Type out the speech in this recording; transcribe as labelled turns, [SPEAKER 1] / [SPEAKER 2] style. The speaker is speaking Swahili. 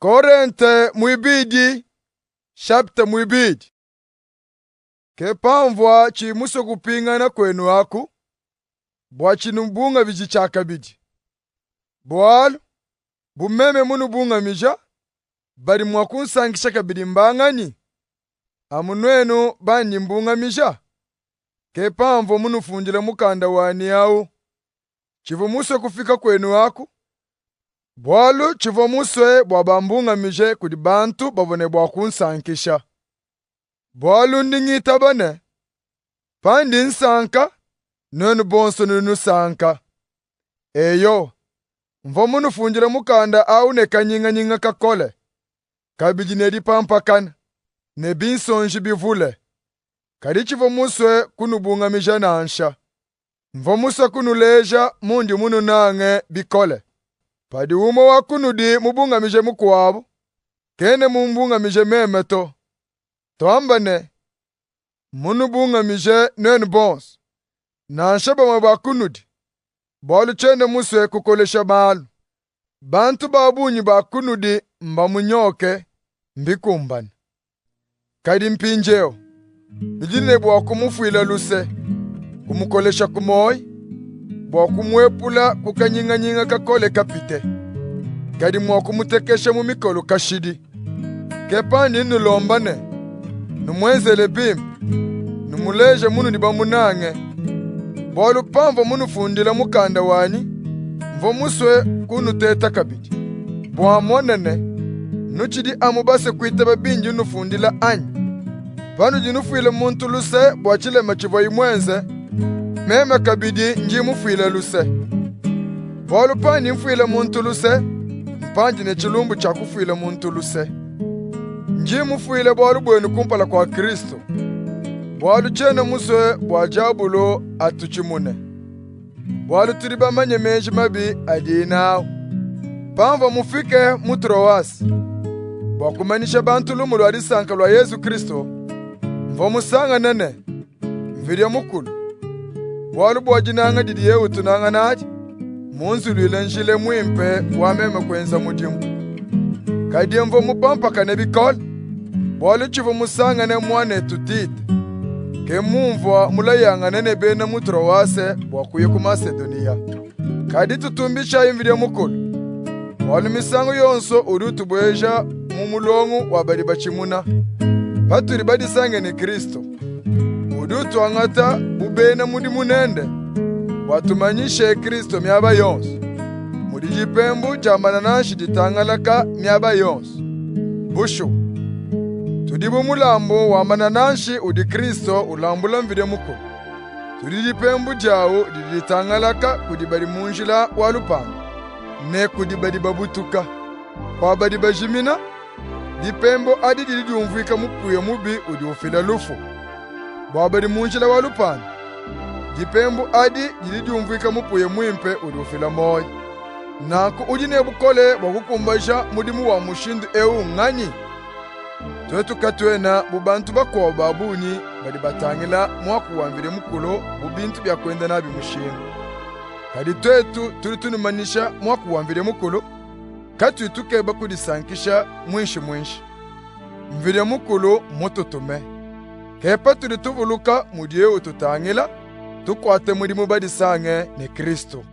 [SPEAKER 1] Korente mwibidi, chapter mwibidi. Kepamvwa chimuso kupingana kwenu aku, bwa chinumbunga viji chakabidi. Bwalo, bumeme munu bunga mija, bari mwakunsangisha kabidi mbangani. Amunwenu bani mbunga mija. Kepamvwa munu funjile mukanda wani yao. Chivomuso kufika kwenu aku, bwalo chivomuswe bwa bambunga mije kudi bantu babone bwa kunsankisha. Bwalo ndingita bane, pandi nsanka, nenu bonso nunu sanka. Eyo, mvo munu funjile mukanda au ne kanyinga kakole. Kabiji nedi pampakana, ne binsonji bivule. Kadi chivomuswe kunu bunga mija nansha. Mvo musa kunu leja mundi munu nange bikole. Padi umo wa kunu di mubunga mije mukwabu. Kene mumbunga mije memeto. Toambane. Munu bunga mije nenu bons. Nanshaba maba kunu di. Bolu chene muswe kukolesha malu. Bantu babunyi ba kunu di mba munyoke mbikumbani. Kadi mpinjeo. Nijine bwa kumufuila luse. Kumukolesha kumoi, bwa kumwepula kukanyinga kakole kapite. Kadi mwa kumutekesha mumikolo kashidi. Kepani nulombane, numwezele bimbi, numuleje munu niba munange. Bwalu pamvo munu fundila mukanda wani, mvo muswe kunu teta kabidi. Bwa monene, nuchidi amubase kuita babinji nufundila anyi. Panu jinufuile muntu luse, bwa chile machivo imwenze, meme kabidi nji mufuile luse. Bwalu pani mfuile muntu luse, mpanji ne chilumbu cha kufuile muntu luse. Nji mufuile bwalu bwenu kumpala kwa Kristo. Bwalu chene muswe bwa jabulo atuchimune. Bwalu turiba manye menji mabi adinao. Pamva mufike mutrowasi. Bwa kumanisha bantu lumulu adisanka lwa Yesu Kristo. Mvo musanga nene, mvirya mukulu. Bwalu bwa jinanga didi yewu tunanga nati, munzulile njile mwimpe wameme kwenza mudimu. Kadi mvo mupampa kane bikole, bwalu chivu musanga ne mwane tutite. Ke mumvwa mulayanga nene bena mutrowase bwa kuye ku Macedonia. Kadi tutumbisha imvirya mukulu. Bwalu misango yonso uri utubweja mumulongu wabari bachimuna. Paturi badisange ni Kristo. Udutu angata ubena mudi munende. Watumanyishe Kristo miaba yonsu. Mudi jipembu jamananashi ditangalaka miaba yonsu. Bushu. Tudibu mulambo wa mananashi udi Kristo ulambula mvide muko. Tudi jipembu jao diditangalaka kudibari munjila walupanga. Ne kudibari babutuka. Kwa badi bajimina. Dipembo adi didumvika mupuye mubi udi ufila lufu. Bwabari munjila walupana. Dipembo adi didumvika mupuye mwimpe udi ufila moyo. Naku ujine bukole wakukumbasha mudimu wa mushindu ng'anyi. Twetu katwena bubantu bakwa babuni badi batangila mwaku wamvire mukulo bubintu bya kwenda nabi mushindu. Kadi twetu tulitunumanisha mwaku wamvire mukulo. Katu tukeba kudisankisha mwinshi. Mvire mukulu mututume. Kepa tuli tuvuluka mudiye ututangila, tukwate mudimu badisange ni Kristo.